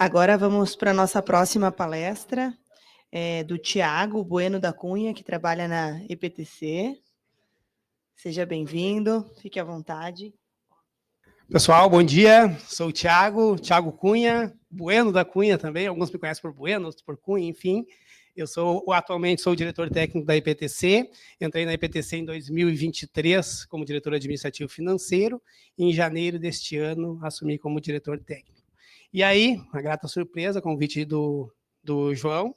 Agora vamos para a nossa próxima palestra, do Tiago Bueno da Cunha, que trabalha na EPTC. Seja bem-vindo, fique à vontade. Pessoal, bom dia. Sou o Tiago Cunha, Bueno da Cunha também. Alguns me conhecem por Bueno, outros por Cunha, enfim. Eu atualmente sou o diretor técnico da EPTC. Entrei na EPTC em 2023 como diretor administrativo financeiro. E em janeiro deste ano, assumi como diretor técnico. E aí, uma grata surpresa, convite do João.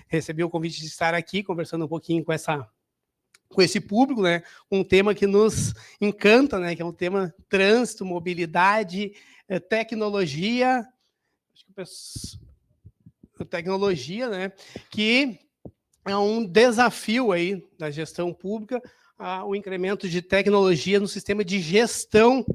Recebi o convite de estar aqui conversando um pouquinho com esse público, né, um tema que nos encanta, né, que é um tema trânsito, mobilidade, tecnologia, né, que é um desafio aí da gestão pública, o incremento de tecnologia no sistema de gestão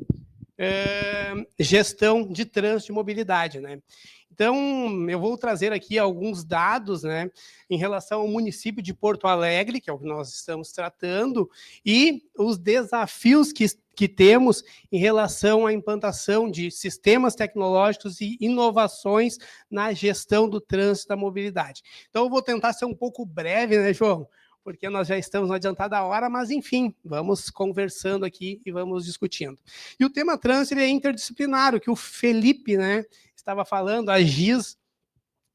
de trânsito e mobilidade, né? Então, eu vou trazer aqui alguns dados, né, em relação ao município de Porto Alegre, que é o que nós estamos tratando, e os desafios que temos em relação à implantação de sistemas tecnológicos e inovações na gestão do trânsito e da mobilidade. Então, eu vou tentar ser um pouco breve, né, João? Porque nós já estamos na adiantada hora, mas, enfim, vamos conversando aqui e vamos discutindo. E o tema trânsito ele é interdisciplinar, o que o Felipe, né, estava falando, a GIS,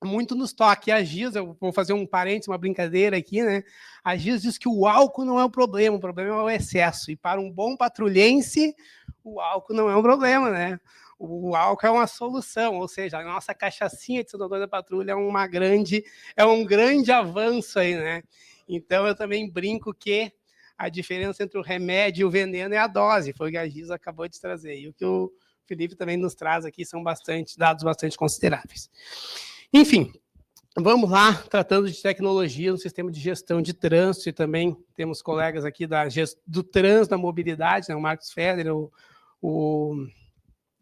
muito nos toca. E a GIS, eu vou fazer um parênteses, uma brincadeira aqui, né? A GIS diz que o álcool não é o problema é o excesso. E para um bom patrulhense, o álcool não é um problema, né? O álcool é uma solução, ou seja, a nossa cachaçinha de São da Patrulha é um grande avanço aí, né? Então, eu também brinco que a diferença entre o remédio e o veneno é a dose, foi o que a GIS acabou de trazer. E o que o Felipe também nos traz aqui são dados bastante consideráveis. Enfim, vamos lá, tratando de tecnologia no sistema de gestão de trânsito, e também temos colegas aqui do trânsito, da mobilidade, né, o Marcos Feder, o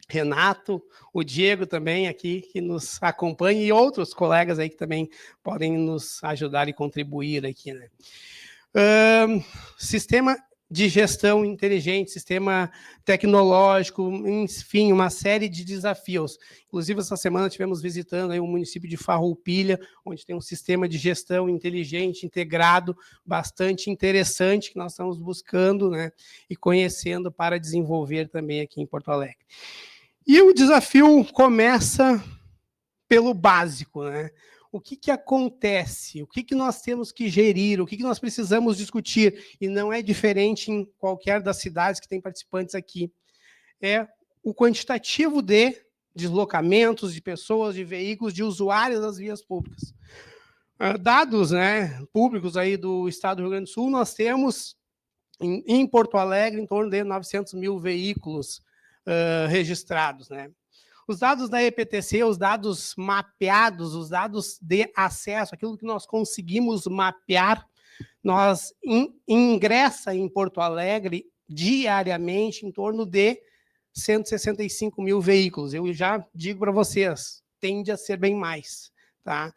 Renato, o Diego também aqui, que nos acompanha, e outros colegas aí que também podem nos ajudar e contribuir aqui, né? Sistema de gestão inteligente, sistema tecnológico, enfim, uma série de desafios. Inclusive, essa semana tivemos visitando aí o município de Farroupilha, onde tem um sistema de gestão inteligente, integrado, bastante interessante, que nós estamos buscando, né, e conhecendo para desenvolver também aqui em Porto Alegre. E o desafio começa pelo básico, né? O que acontece? O que nós temos que gerir? O que nós precisamos discutir? E não é diferente em qualquer das cidades que tem participantes aqui. É o quantitativo de deslocamentos, de pessoas, de veículos, de usuários das vias públicas. Dados, né, públicos aí do Estado do Rio Grande do Sul, nós temos em Porto Alegre em torno de 900 mil veículos registrados, né? Os dados da EPTC, os dados mapeados, os dados de acesso, aquilo que nós conseguimos mapear, nós ingressa em Porto Alegre diariamente em torno de 165 mil veículos. Eu já digo para vocês, tende a ser bem mais, tá?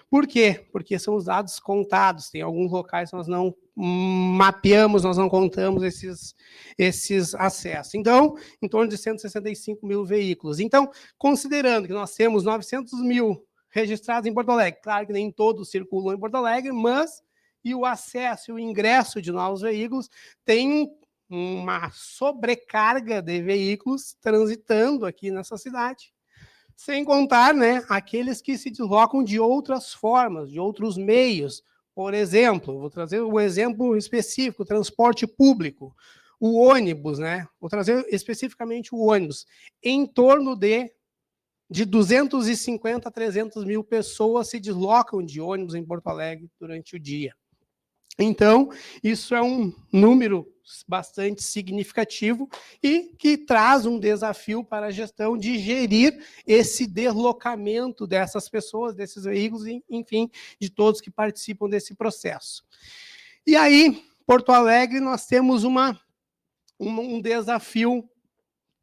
Por quê? Porque são os dados contados. Tem alguns locais que nós não mapeamos, nós não contamos esses acessos. Então, em torno de 165 mil veículos. Então, considerando que nós temos 900 mil registrados em Porto Alegre, claro que nem todos circulam em Porto Alegre, mas e o acesso e o ingresso de novos veículos tem uma sobrecarga de veículos transitando aqui nessa cidade. Sem contar, né, aqueles que se deslocam de outras formas, de outros meios. Por exemplo, vou trazer um exemplo específico, transporte público. O ônibus, né? Vou trazer especificamente o ônibus. Em torno de 250 a 300 mil pessoas se deslocam de ônibus em Porto Alegre durante o dia. Então, isso é um número bastante significativo e que traz um desafio para a gestão de gerir esse deslocamento dessas pessoas, desses veículos, enfim, de todos que participam desse processo. E aí, Porto Alegre, nós temos um desafio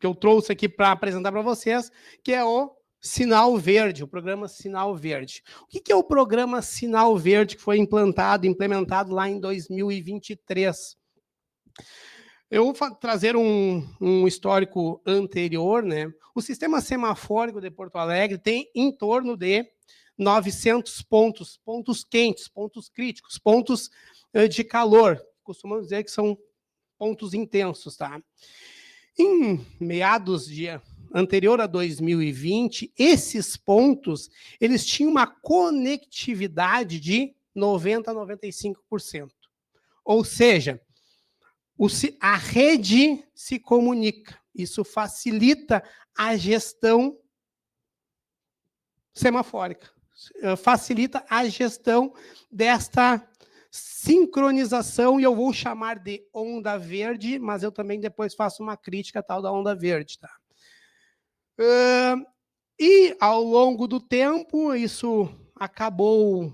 que eu trouxe aqui para apresentar para vocês, que é o Sinal Verde, o programa Sinal Verde. O que é o programa Sinal Verde que foi implementado lá em 2023? Eu vou trazer um histórico anterior, né? O sistema semafórico de Porto Alegre tem em torno de 900 pontos quentes, pontos críticos, pontos de calor. Costumamos dizer que são pontos intensos, tá? Em meados de anterior a 2020, esses pontos, eles tinham uma conectividade de 90% a 95%. Ou seja, a rede se comunica. Isso facilita a gestão semafórica. Facilita a gestão desta sincronização, e eu vou chamar de onda verde, mas eu também depois faço uma crítica tal da onda verde. Tá? E, ao longo do tempo, isso acabou,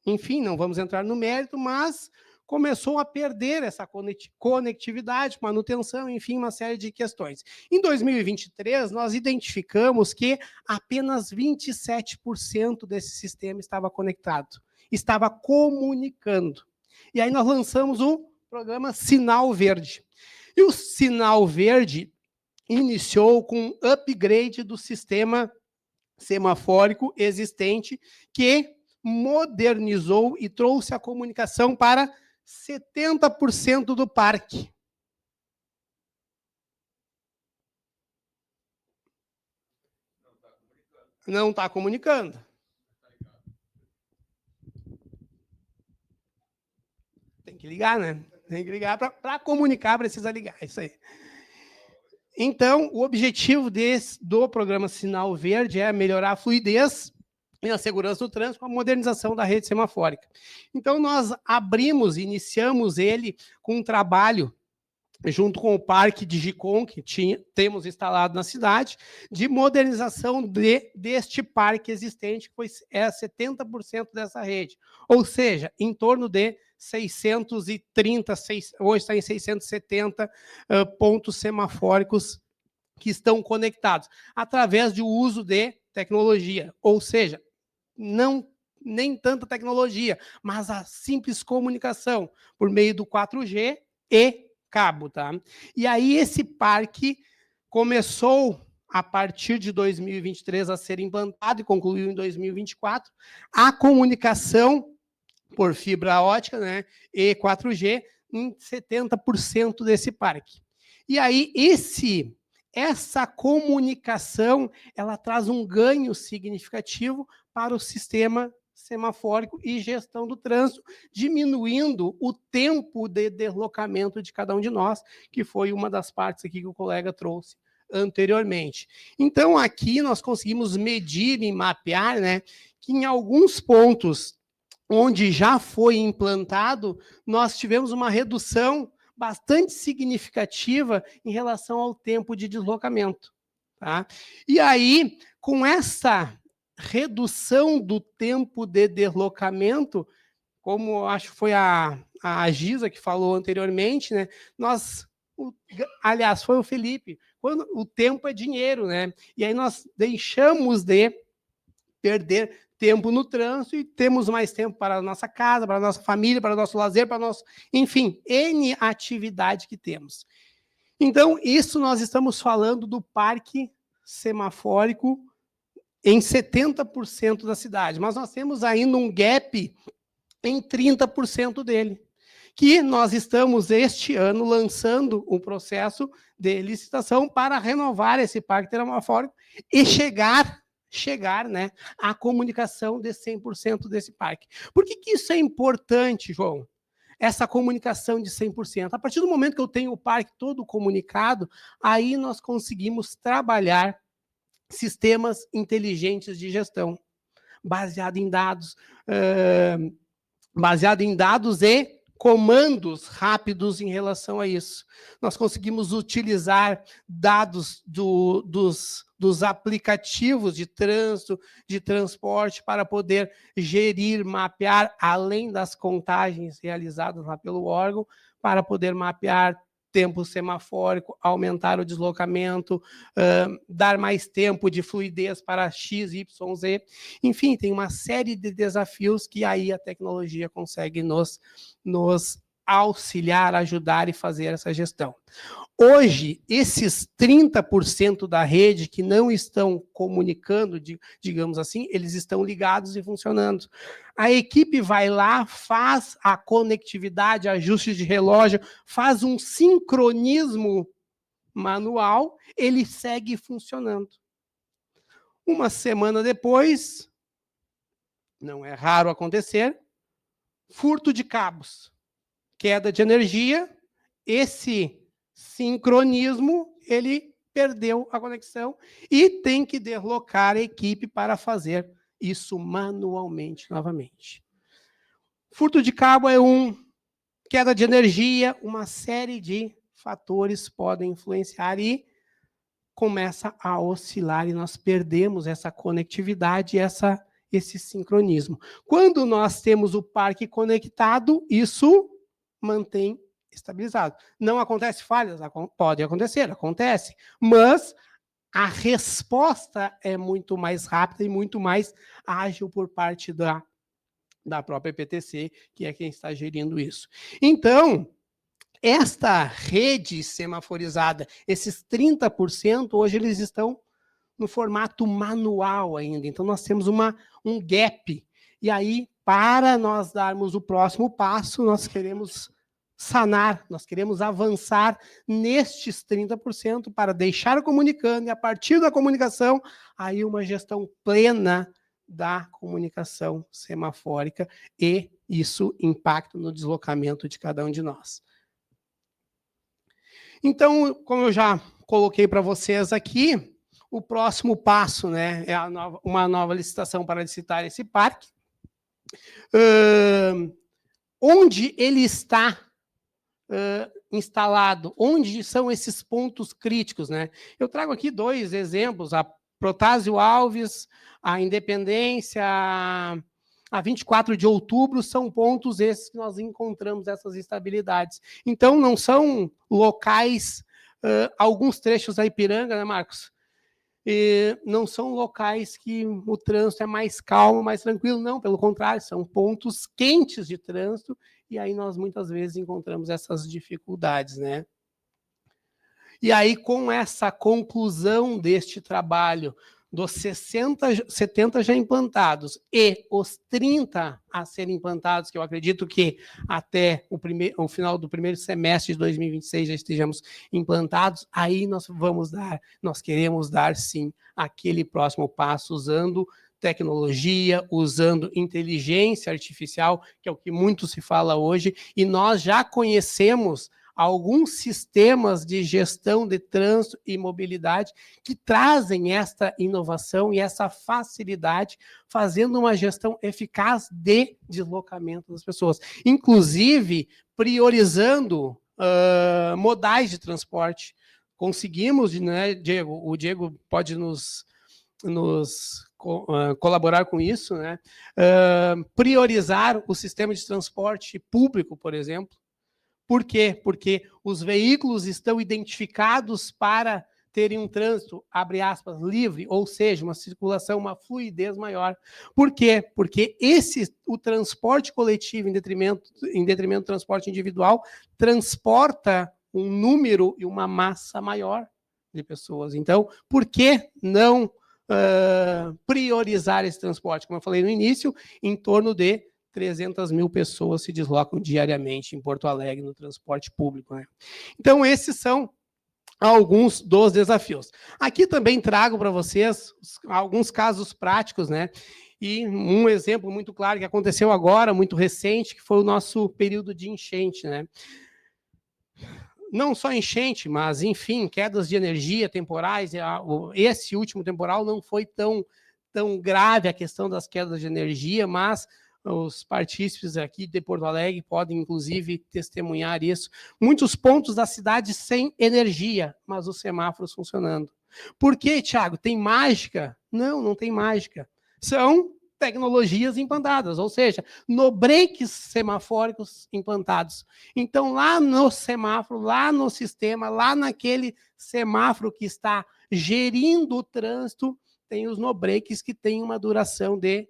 enfim, não vamos entrar no mérito, mas começou a perder essa conectividade, manutenção, enfim, uma série de questões. Em 2023, nós identificamos que apenas 27% desse sistema estava conectado, estava comunicando. E aí nós lançamos o programa Sinal Verde. E o Sinal Verde iniciou com um upgrade do sistema semafórico existente, que modernizou e trouxe a comunicação para 70% do parque. Não está comunicando. Tem que ligar, né? Tem que ligar. Para comunicar, precisa ligar. Isso aí. Então, o objetivo do programa Sinal Verde é melhorar a fluidez e a segurança do trânsito com a modernização da rede semafórica. Então, nós iniciamos ele com um trabalho junto com o Parque Digicom, que temos instalado na cidade, de modernização deste parque existente, que foi 70% dessa rede. Ou seja, em torno de 630, hoje está em 670 pontos semafóricos que estão conectados, através do uso de tecnologia. Ou seja, nem tanta tecnologia, mas a simples comunicação por meio do 4G e cabo, tá? E aí esse parque começou a partir de 2023 a ser implantado e concluiu em 2024 a comunicação por fibra ótica, né, e 4G em 70% desse parque. E aí essa comunicação, ela traz um ganho significativo para o sistema semafórico e gestão do trânsito, diminuindo o tempo de deslocamento de cada um de nós, que foi uma das partes aqui que o colega trouxe anteriormente. Então, aqui nós conseguimos medir e mapear, né, que em alguns pontos onde já foi implantado, nós tivemos uma redução bastante significativa em relação ao tempo de deslocamento. Tá? E aí, com essa redução do tempo de deslocamento, como acho que foi a Giza que falou anteriormente, né, aliás, foi o Felipe, quando o tempo é dinheiro, né? E aí nós deixamos de perder tempo no trânsito e temos mais tempo para a nossa casa, para a nossa família, para o nosso lazer, para o nosso... Enfim, N atividade que temos. Então, isso nós estamos falando do parque semafórico em 70% da cidade, mas nós temos ainda um gap em 30% dele, que nós estamos, este ano, lançando um processo de licitação para renovar esse parque semafórico e chegar, né, à comunicação de 100% desse parque. Por que isso é importante, João? Essa comunicação de 100%. A partir do momento que eu tenho o parque todo comunicado, aí nós conseguimos trabalhar sistemas inteligentes de gestão, baseado em dados e comandos rápidos em relação a isso. Nós conseguimos utilizar dados dos aplicativos de trânsito, de transporte, para poder gerir, mapear, além das contagens realizadas lá pelo órgão, para poder mapear tempo semafórico, aumentar o deslocamento, dar mais tempo de fluidez para X, Y, Z. Enfim, tem uma série de desafios que aí a tecnologia consegue nos auxiliar, ajudar e fazer essa gestão. Hoje, esses 30% da rede que não estão comunicando, digamos assim, eles estão ligados e funcionando. A equipe vai lá, faz a conectividade, ajustes de relógio, faz um sincronismo manual, ele segue funcionando. Uma semana depois, não é raro acontecer, furto de cabos, queda de energia, esse sincronismo, ele perdeu a conexão e tem que deslocar a equipe para fazer isso manualmente novamente. Furto de cabo é queda de energia, uma série de fatores podem influenciar e começa a oscilar e nós perdemos essa conectividade, esse sincronismo. Quando nós temos o parque conectado, isso mantém estabilizado. Não acontece falhas? Pode acontecer, acontece, mas a resposta é muito mais rápida e muito mais ágil por parte da própria EPTC, que é quem está gerindo isso. Então, esta rede semaforizada, esses 30%, hoje eles estão no formato manual ainda. Então, nós temos um gap. E aí, para nós darmos o próximo passo, nós queremos sanar, nós queremos avançar nestes 30% para deixar comunicando e, a partir da comunicação, aí uma gestão plena da comunicação semafórica e isso impacta no deslocamento de cada um de nós. Então, como eu já coloquei para vocês aqui, o próximo passo, né, é uma nova licitação para licitar esse parque. Onde ele está instalado, onde são esses pontos críticos, né? Eu trago aqui 2 exemplos, a Protásio Alves, a Independência, a 24 de outubro, são pontos esses que nós encontramos essas instabilidades. Então, não são locais, alguns trechos da Ipiranga, né, Marcos? Não são locais que o trânsito é mais calmo, mais tranquilo, não, pelo contrário, são pontos quentes de trânsito, e aí nós muitas vezes encontramos essas dificuldades, né? E aí, com essa conclusão deste trabalho, dos 70 já implantados e os 30 a serem implantados, que eu acredito que até o final do primeiro semestre de 2026 já estejamos implantados, aí nós queremos dar, sim, aquele próximo passo, usando tecnologia, usando inteligência artificial, que é o que muito se fala hoje, e nós já conhecemos alguns sistemas de gestão de trânsito e mobilidade que trazem esta inovação e essa facilidade, fazendo uma gestão eficaz de deslocamento das pessoas. Inclusive, priorizando modais de transporte. Conseguimos, né, Diego? O Diego pode nos colaborar com isso, né? Priorizar o sistema de transporte público, por exemplo. Por quê? Porque os veículos estão identificados para terem um trânsito, abre aspas, livre, ou seja, uma circulação, uma fluidez maior. Por quê? Porque o transporte coletivo, em detrimento do transporte individual, transporta um número e uma massa maior de pessoas. Então, por que não priorizar esse transporte? Como eu falei no início, em torno de 300 mil pessoas se deslocam diariamente em Porto Alegre no transporte público, né? Então, esses são alguns dos desafios. Aqui também trago para vocês alguns casos práticos, né? E um exemplo muito claro que aconteceu agora, muito recente, que foi o nosso período de enchente, né? Não só enchente, mas, enfim, quedas de energia temporais. Esse último temporal não foi tão grave a questão das quedas de energia, mas os partícipes aqui de Porto Alegre podem, inclusive, testemunhar isso. Muitos pontos da cidade sem energia, mas os semáforos funcionando. Por quê, Thiago? Tem mágica? Não, não tem mágica. São tecnologias implantadas, ou seja, no-breaks semafóricos implantados. Então, lá no semáforo, lá no sistema, lá naquele semáforo que está gerindo o trânsito, tem os no-breaks que têm uma duração de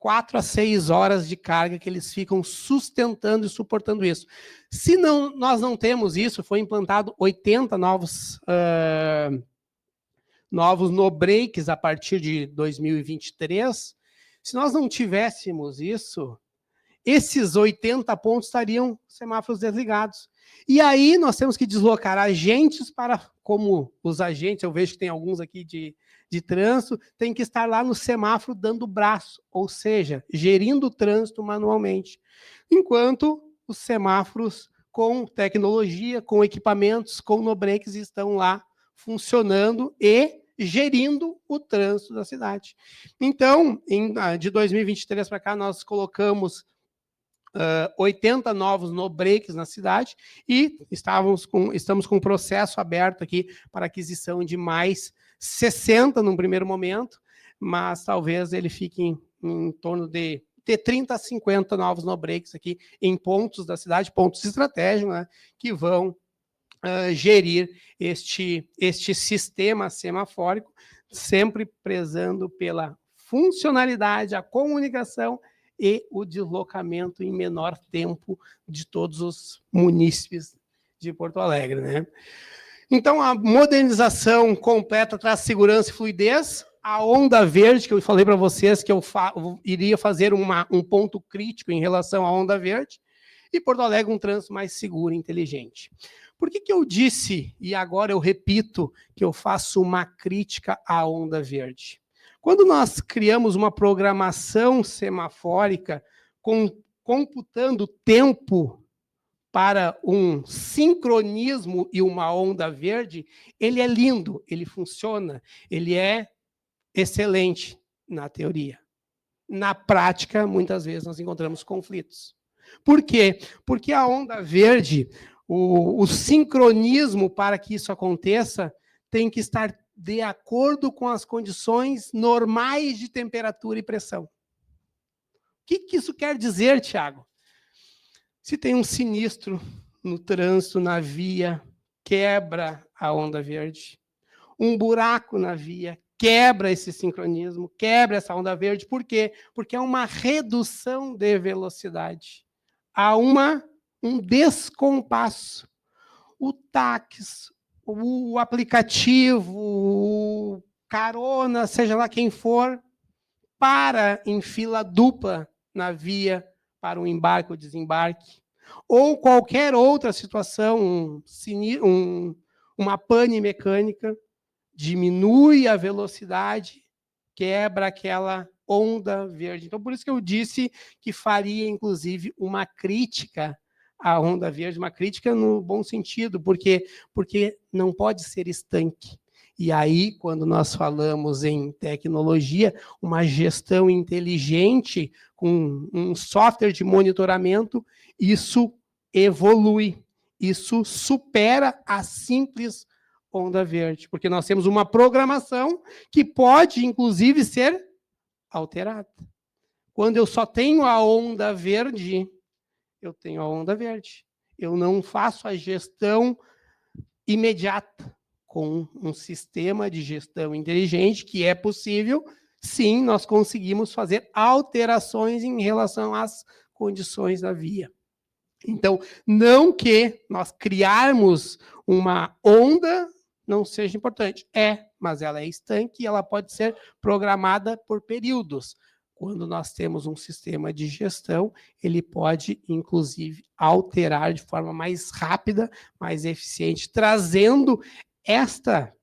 4 a 6 horas de carga que eles ficam sustentando e suportando isso. Se não, nós não temos isso, foi implantado 80 novos no-breaks a partir de 2023. Se nós não tivéssemos isso, esses 80 pontos estariam semáforos desligados. E aí nós temos que deslocar agentes para, como os agentes, eu vejo que tem alguns aqui de trânsito, tem que estar lá no semáforo dando braço, ou seja, gerindo o trânsito manualmente. Enquanto os semáforos com tecnologia, com equipamentos, com no-breaks estão lá funcionando e gerindo o trânsito da cidade. Então, de 2023 para cá, nós colocamos 80 novos no-breaks na cidade e estamos com um processo aberto aqui para aquisição de mais 60 num primeiro momento, mas talvez ele fique em torno de 30 a 50 novos no-breaks aqui em pontos da cidade, pontos estratégicos, né, que vão gerir este sistema semafórico, sempre prezando pela funcionalidade, a comunicação e o deslocamento em menor tempo de todos os munícipes de Porto Alegre, né? Então, a modernização completa traz segurança e fluidez. A onda verde, que eu falei para vocês que eu iria fazer um ponto crítico em relação à onda verde, e Porto Alegre um trânsito mais seguro e inteligente. Por que eu disse, e agora eu repito, que eu faço uma crítica à onda verde? Quando nós criamos uma programação semafórica computando tempo para um sincronismo e uma onda verde, ele é lindo, ele funciona, ele é excelente na teoria. Na prática, muitas vezes nós encontramos conflitos. Por quê? Porque a onda verde, o sincronismo para que isso aconteça tem que estar de acordo com as condições normais de temperatura e pressão. O que isso quer dizer, Tiago? Se tem um sinistro no trânsito, na via, quebra a onda verde. Um buraco na via, quebra esse sincronismo, quebra essa onda verde. Por quê? Porque é uma redução de velocidade. Há um descompasso. O táxi, o aplicativo, o carona, seja lá quem for, para em fila dupla na via para um embarque ou desembarque, ou qualquer outra situação, uma pane mecânica, diminui a velocidade, quebra aquela onda verde. Então, por isso que eu disse que faria, inclusive, uma crítica à onda verde, uma crítica no bom sentido, porque não pode ser estanque. E aí, quando nós falamos em tecnologia, uma gestão inteligente, com um software de monitoramento, isso evolui, isso supera a simples onda verde, porque nós temos uma programação que pode, inclusive, ser alterada. Quando eu só tenho a onda verde, eu tenho a onda verde. Eu não faço a gestão imediata com um sistema de gestão inteligente, que é possível, sim, nós conseguimos fazer alterações em relação às condições da via. Então, não que nós criarmos uma onda não seja importante. Mas ela é estanque e ela pode ser programada por períodos. Quando nós temos um sistema de gestão, ele pode, inclusive, alterar de forma mais rápida, mais eficiente, trazendo esta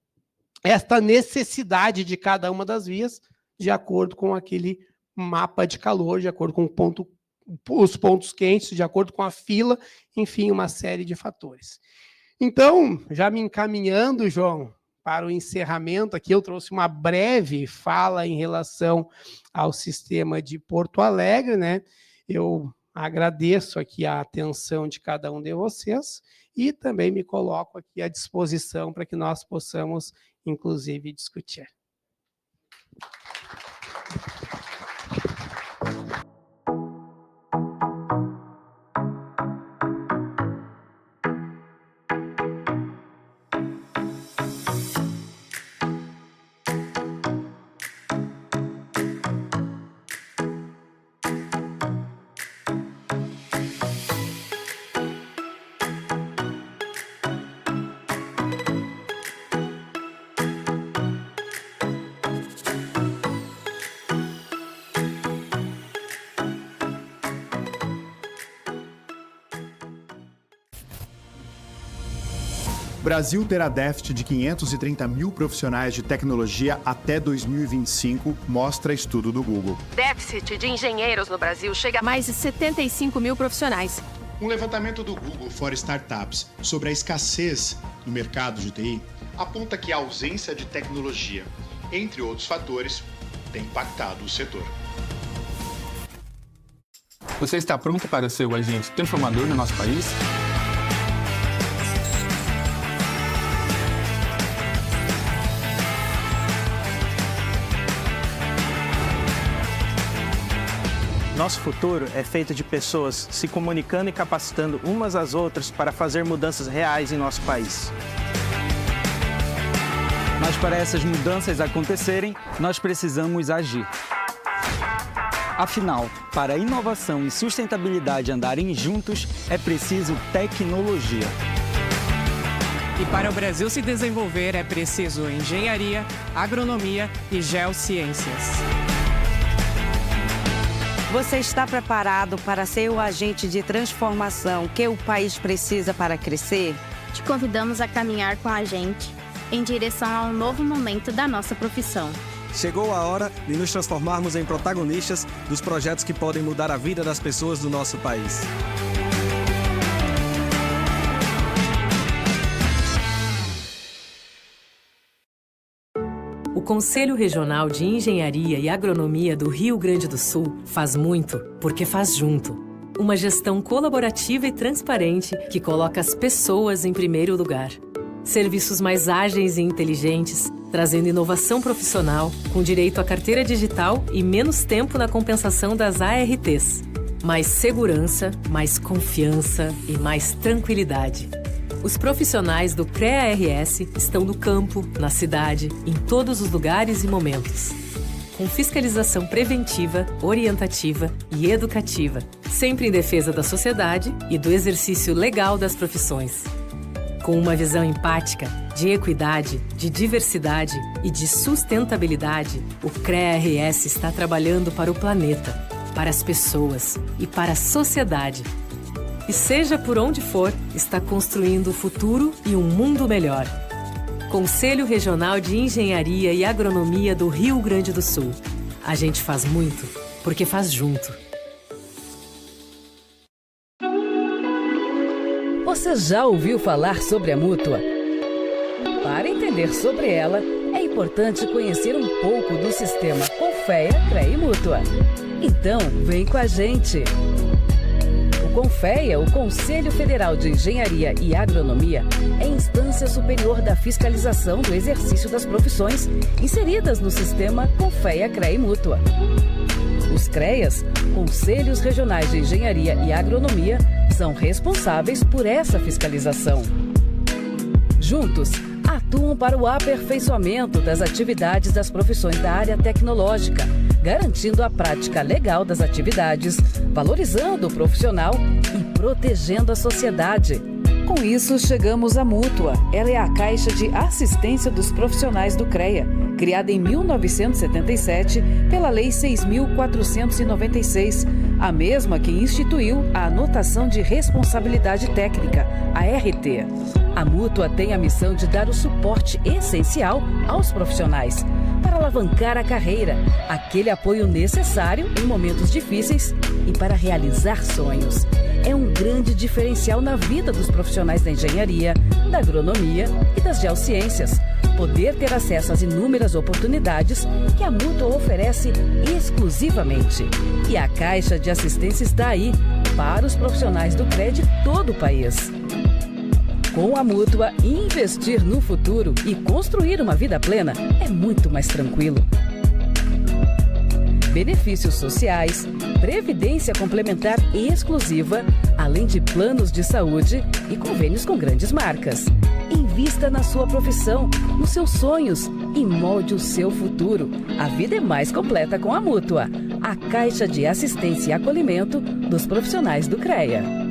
necessidade de cada uma das vias de acordo com aquele mapa de calor, de acordo com os pontos quentes, de acordo com a fila, enfim, uma série de fatores. Então, já me encaminhando, João, para o encerramento aqui, eu trouxe uma breve fala em relação ao sistema de Porto Alegre, né? Eu agradeço aqui a atenção de cada um de vocês e também me coloco aqui à disposição para que nós possamos, inclusive, discutir. Brasil terá déficit de 530 mil profissionais de tecnologia até 2025, mostra estudo do Google. Déficit de engenheiros no Brasil chega a mais de 75 mil profissionais. Um levantamento do Google for Startups sobre a escassez no mercado de TI aponta que a ausência de tecnologia, entre outros fatores, tem impactado o setor. Você está pronto para ser o agente transformador no nosso país? Nosso futuro é feito de pessoas se comunicando e capacitando umas às outras para fazer mudanças reais em nosso país. Mas para essas mudanças acontecerem, nós precisamos agir. Afinal, para a inovação e sustentabilidade andarem juntos, é preciso tecnologia. E para o Brasil se desenvolver, é preciso engenharia, agronomia e geociências. Você está preparado para ser o agente de transformação que o país precisa para crescer? Te convidamos a caminhar com a gente em direção a um novo momento da nossa profissão. Chegou a hora de nos transformarmos em protagonistas dos projetos que podem mudar a vida das pessoas do nosso país. O Conselho Regional de Engenharia e Agronomia do Rio Grande do Sul faz muito, porque faz junto. Uma gestão colaborativa e transparente que coloca as pessoas em primeiro lugar. Serviços mais ágeis e inteligentes, trazendo inovação profissional, com direito à carteira digital e menos tempo na compensação das ARTs. Mais segurança, mais confiança e mais tranquilidade. Os profissionais do CREA-RS estão no campo, na cidade, em todos os lugares e momentos. Com fiscalização preventiva, orientativa e educativa, sempre em defesa da sociedade e do exercício legal das profissões. Com uma visão empática, de equidade, de diversidade e de sustentabilidade, o CREA-RS está trabalhando para o planeta, para as pessoas e para a sociedade. E seja por onde for, está construindo o futuro e um mundo melhor. Conselho Regional de Engenharia e Agronomia do Rio Grande do Sul. A gente faz muito, porque faz junto. Você já ouviu falar sobre a Mútua? Para entender sobre ela, é importante conhecer um pouco do sistema Confea, CREA e Mútua. Então, vem com a gente! O Confea, o Conselho Federal de Engenharia e Agronomia, é instância superior da fiscalização do exercício das profissões inseridas no sistema Confea, CREA e Mútua. Os CREAs, Conselhos Regionais de Engenharia e Agronomia, são responsáveis por essa fiscalização. Juntos, atuam para o aperfeiçoamento das atividades das profissões da área tecnológica, garantindo a prática legal das atividades, valorizando o profissional e protegendo a sociedade. Com isso, chegamos à Mútua. Ela é a Caixa de Assistência dos Profissionais do CREA, criada em 1977 pela Lei 6.496, a mesma que instituiu a Anotação de Responsabilidade Técnica, a RT. A Mútua tem a missão de dar o suporte essencial aos profissionais para alavancar a carreira, aquele apoio necessário em momentos difíceis e para realizar sonhos. É um grande diferencial na vida dos profissionais da engenharia, da agronomia e das geociências. Poder ter acesso às inúmeras oportunidades que a Mútua oferece exclusivamente. E a Caixa de Assistência está aí para os profissionais do CREA de todo o país. Com a Mútua, investir no futuro e construir uma vida plena é muito mais tranquilo. Benefícios sociais, previdência complementar exclusiva, além de planos de saúde e convênios com grandes marcas. Invista na sua profissão, nos seus sonhos e molde o seu futuro. A vida é mais completa com a Mútua, a Caixa de Assistência e Acolhimento dos Profissionais do CREA.